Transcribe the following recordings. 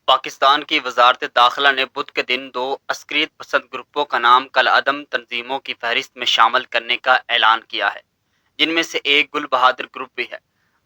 پاکستان کی وزارت داخلہ نے بدھ کے دن دو عسکریت پسند گروپوں کا نام کالعدم تنظیموں کی فہرست میں شامل کرنے کا اعلان کیا ہے، جن میں سے ایک گل بہادر گروپ بھی ہے۔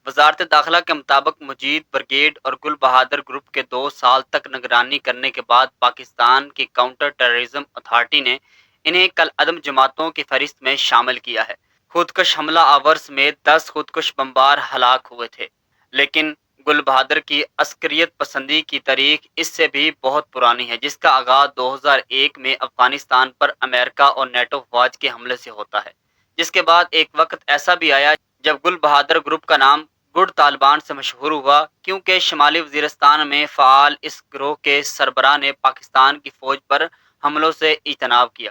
وزارت داخلہ کے مطابق مجید بریگیڈ اور گل بہادر گروپ کے 2 سال تک نگرانی کرنے کے بعد پاکستان کی کاؤنٹر ٹیررزم اتھارٹی نے انہیں کالعدم جماعتوں کی فہرست میں شامل کیا ہے۔ خودکش حملہ آور سمیت 10 خودکش بمبار ہلاک ہوئے تھے، لیکن گل بہادر کی عسکریت پسندی کی تاریخ اس سے بھی بہت پرانی ہے، جس کا آغاز 2001 میں افغانستان پر امریکہ اور نیٹو افواج کے حملے سے ہوتا ہے، جس کے بعد ایک وقت ایسا بھی آیا جب گل بہادر گروپ کا نام گڈ طالبان سے مشہور ہوا، کیونکہ شمالی وزیرستان میں فعال اس گروہ کے سربراہ نے پاکستان کی فوج پر حملوں سے اجتناب کیا۔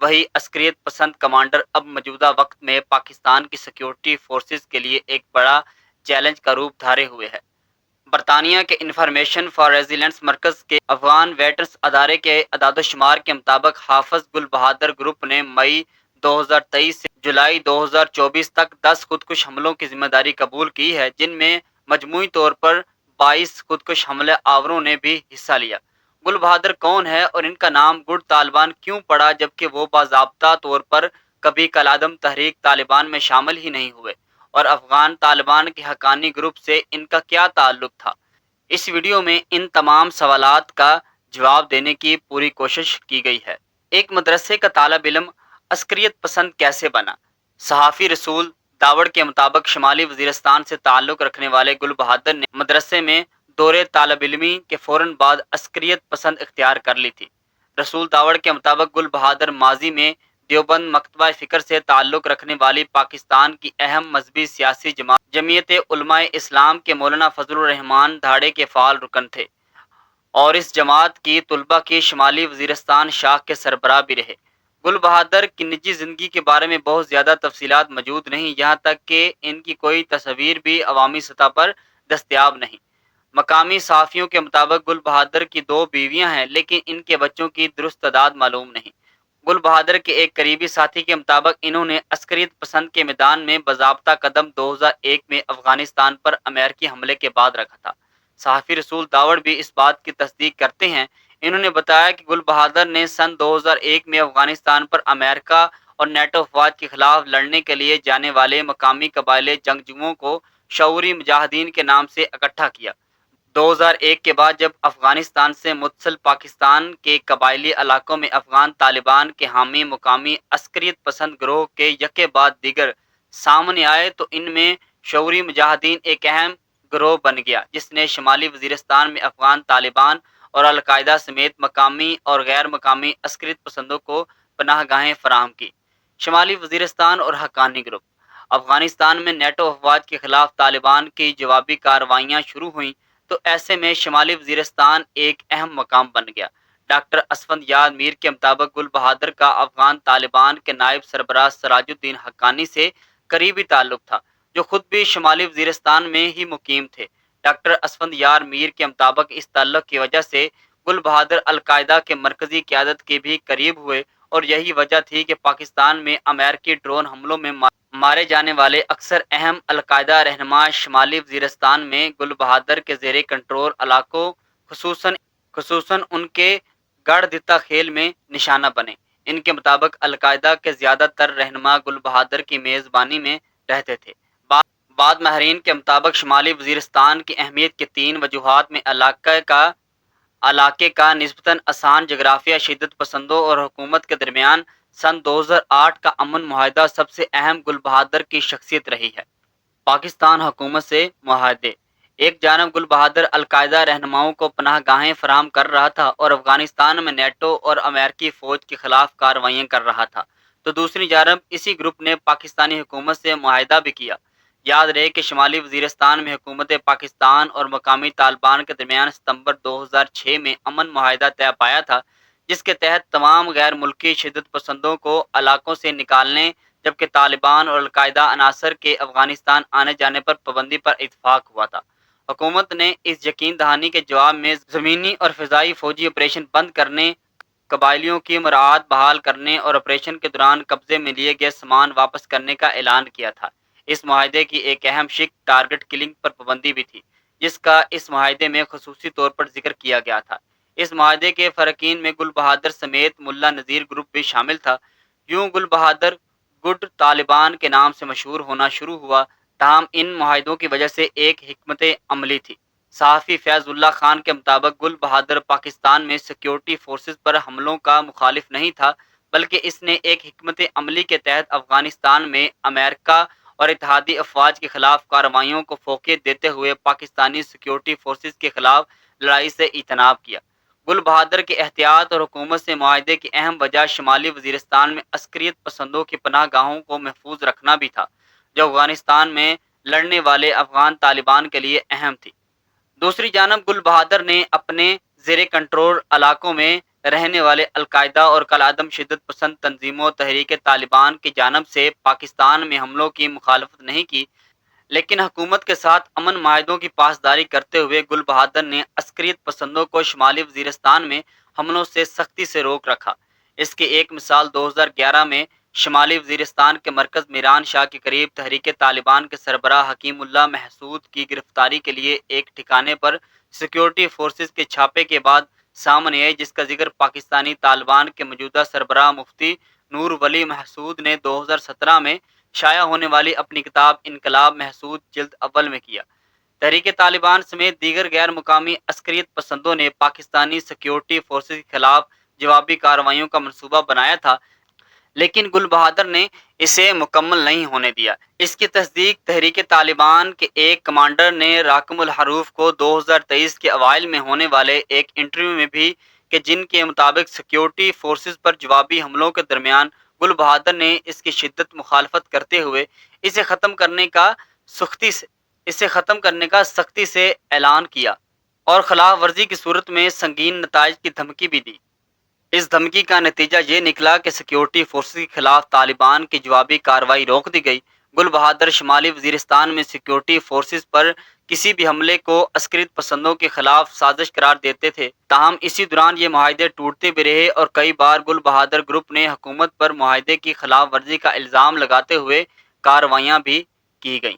وہی عسکریت پسند کمانڈر اب موجودہ وقت میں پاکستان کی سیکیورٹی فورسز کے لیے ایک بڑا چیلنج کا روپ دھارے ہوئے ہے۔ برطانیہ کے انفارمیشن فار ریزیلینس مرکز کے افغان ویٹرنس ادارے کے اعداد و شمار کے مطابق حافظ گل بہادر گروپ نے مئی 2023 سے جولائی 2024 تک 10 خودکش حملوں کی ذمہ داری قبول کی ہے، جن میں مجموعی طور پر 22 خودکش حملے آوروں نے بھی حصہ لیا۔ گل بہادر کون ہے اور ان کا نام گڈ طالبان کیوں پڑا، جبکہ وہ باضابطہ طور پر کبھی کالعدم تحریک طالبان میں شامل ہی نہیں ہوئے، اور افغان طالبان کے حقانی گروپ سے ان کا کیا تعلق تھا؟ اس ویڈیو میں ان تمام سوالات کا جواب دینے کی پوری کوشش کی گئی ہے۔ ایک مدرسے کا طالب علم عسکریت پسند کیسے بنا؟ صحافی رسول داوڑ کے مطابق شمالی وزیرستان سے تعلق رکھنے والے گل بہادر نے مدرسے میں دورے طالب علمی کے فوراً بعد عسکریت پسند اختیار کر لی تھی۔ رسول داوڑ کے مطابق گل بہادر ماضی میں دیوبند مکتبہ فکر سے تعلق رکھنے والی پاکستان کی اہم مذہبی سیاسی جماعت جمعیت علماء اسلام کے مولانا فضل الرحمان دھاڑے کے فعال رکن تھے، اور اس جماعت کی طلباء کی شمالی وزیرستان شاخ کے سربراہ بھی رہے۔ گل بہادر کی نجی زندگی کے بارے میں بہت زیادہ تفصیلات موجود نہیں، یہاں تک کہ ان کی کوئی تصاویر بھی عوامی سطح پر دستیاب نہیں۔ مقامی صحافیوں کے مطابق گل بہادر کی 2 بیویاں ہیں، لیکن ان کے بچوں کی درست تعداد معلوم نہیں۔ گل بہادر کے ایک قریبی ساتھی کے مطابق انہوں نے عسکریت پسند کے میدان میں باضابطہ قدم 2001 میں افغانستان پر امریکی حملے کے بعد رکھا تھا۔ صحافی رسول داوڑ بھی اس بات کی تصدیق کرتے ہیں۔ انہوں نے بتایا کہ گل بہادر نے سن 2001 میں افغانستان پر امریکہ اور نیٹو افواج کے خلاف لڑنے کے لیے جانے والے مقامی قبائلی جنگجوؤں کو شعوری مجاہدین کے نام سے اکٹھا کیا۔ 2001 کے بعد جب افغانستان سے متصل پاکستان کے قبائلی علاقوں میں افغان طالبان کے حامی مقامی عسکریت پسند گروہ کے یکے بعد دیگر سامنے آئے، تو ان میں شعوری مجاہدین ایک اہم گروہ بن گیا، جس نے شمالی وزیرستان میں افغان طالبان اور القاعدہ سمیت مقامی اور غیر مقامی عسکریت پسندوں کو پناہ گاہیں فراہم کی۔ شمالی وزیرستان اور حقانی گروپ۔ افغانستان میں نیٹو افواج کے خلاف طالبان کی جوابی کارروائیاں شروع ہوئیں، تو ایسے میں شمالی وزیرستان ایک اہم مقام بن گیا۔ ڈاکٹر اسفند یار میر کے مطابق گل بہادر کا افغان طالبان کے نائب سربراہ سراج الدین حقانی سے قریبی تعلق تھا، جو خود بھی شمالی وزیرستان میں ہی مقیم تھے۔ ڈاکٹر اسفند یار میر کے مطابق اس تعلق کی وجہ سے گل بہادر القاعدہ کے مرکزی قیادت کے بھی قریب ہوئے، اور یہی وجہ تھی کہ پاکستان میں امریکی ڈرون حملوں میں مارے جانے والے اکثر اہم القاعدہ رہنما شمالی وزیرستان میں گل بہادر کے زیر کنٹرول علاقوں خصوصاً ان کے گڑھ دتا خیل میں نشانہ بنے۔ ان کے مطابق القاعدہ کے زیادہ تر رہنما گل بہادر کی میزبانی میں رہتے تھے۔ بعض ماہرین کے مطابق شمالی وزیرستان کی اہمیت کی 3 وجوہات میں علاقے کا نسبتاً آسان جغرافیہ، شدت پسندوں اور حکومت کے درمیان سن 2008 کا امن معاہدہ سب سے اہم گل بہادر کی شخصیت رہی ہے۔ پاکستان حکومت سے معاہدے۔ ایک جانب گل بہادر القاعدہ رہنماؤں کو پناہ گاہیں فراہم کر رہا تھا اور افغانستان میں نیٹو اور امریکی فوج کے خلاف کارروائیاں کر رہا تھا، تو دوسری جانب اسی گروپ نے پاکستانی حکومت سے معاہدہ بھی کیا۔ یاد رہے کہ شمالی وزیرستان میں حکومت پاکستان اور مقامی طالبان کے درمیان ستمبر 2006 میں امن معاہدہ طے پایا تھا، جس کے تحت تمام غیر ملکی شدت پسندوں کو علاقوں سے نکالنے، جبکہ طالبان اور القاعدہ عناصر کے افغانستان آنے جانے پر پابندی پر اتفاق ہوا تھا۔ حکومت نے اس یقین دہانی کے جواب میں زمینی اور فضائی فوجی آپریشن بند کرنے، قبائلیوں کی مراعات بحال کرنے اور آپریشن کے دوران قبضے میں لیے گئے سامان واپس کرنے کا اعلان کیا تھا۔ اس معاہدے کی ایک اہم شق ٹارگٹ کلنگ پر پابندی بھی تھی، جس کا اس معاہدے میں خصوصی طور پر ذکر کیا گیا تھا۔ اس معاہدے کے فریقین میں گل بہادر سمیت ملا نذیر گروپ بھی شامل تھا۔ یوں گل بہادر گٹ طالبان کے نام سے مشہور ہونا شروع ہوا، تاہم ان معاہدوں کی وجہ سے ایک حکمت عملی تھی۔ صحافی فیض اللہ خان کے مطابق گل بہادر پاکستان میں سیکیورٹی فورسز پر حملوں کا مخالف نہیں تھا، بلکہ اس نے ایک حکمت عملی کے تحت افغانستان میں امریکہ اور اتحادی افواج کے خلاف کارروائیوں کو فوقیت دیتے ہوئے پاکستانی سیکیورٹی فورسز کے خلاف لڑائی سے اجتناب کیا۔ گل بہادر کے احتیاط اور حکومت سے معاہدے کی اہم وجہ شمالی وزیرستان میں عسکریت پسندوں کی پناہ گاہوں کو محفوظ رکھنا بھی تھا، جو افغانستان میں لڑنے والے افغان طالبان کے لیے اہم تھی۔ دوسری جانب گل بہادر نے اپنے زیر کنٹرول علاقوں میں رہنے والے القاعدہ اور کالعدم شدت پسند تنظیموں تحریک طالبان کی جانب سے پاکستان میں حملوں کی مخالفت نہیں کی، لیکن حکومت کے ساتھ امن معاہدوں کی پاسداری کرتے ہوئے گل بہادر نے عسکریت پسندوں کو شمالی وزیرستان میں حملوں سے سختی سے روک رکھا۔ اس کی ایک مثال 2011 میں شمالی وزیرستان کے مرکز میران شاہ کے قریب تحریک طالبان کے سربراہ حکیم اللہ محسود کی گرفتاری کے لیے ایک ٹھکانے پر سیکیورٹی فورسز کے چھاپے کے بعد سامنے آئی، جس کا ذکر پاکستانی طالبان کے موجودہ سربراہ مفتی نور ولی محسود نے 2017 میں شائع ہونے والی اپنی کتاب انقلاب محسود جلد اول میں کیا۔ تحریک طالبان سمیت دیگر غیر مقامی عسکریت پسندوں نے پاکستانی سیکیورٹی فورسز کے خلاف جوابی کارروائیوں کا منصوبہ بنایا تھا، لیکن گل بہادر نے اسے مکمل نہیں ہونے دیا۔ اس کی تصدیق تحریک طالبان کے ایک کمانڈر نے راکم الحروف کو 2023 کے اوائل میں ہونے والے ایک انٹرویو میں بھی کہ جن کے مطابق سیکیورٹی فورسز پر جوابی حملوں کے درمیان گل بہادر نے اس کی شدت مخالفت کرتے ہوئے اسے ختم کرنے کا سختی سے اعلان کیا اور خلاف ورزی کی صورت میں سنگین نتائج کی دھمکی بھی دی۔ اس دھمکی کا نتیجہ یہ نکلا کہ سیکیورٹی فورسز کے خلاف طالبان کی جوابی کارروائی روک دی گئی۔ گل بہادر شمالی وزیرستان میں سیکیورٹی فورسز پر کسی بھی حملے کو عسکریت پسندوں کے خلاف سازش قرار دیتے تھے، تاہم اسی دوران یہ معاہدے ٹوٹتے بھی رہے اور کئی بار گل بہادر گروپ نے حکومت پر معاہدے کی خلاف ورزی کا الزام لگاتے ہوئے کارروائیاں بھی کی گئیں۔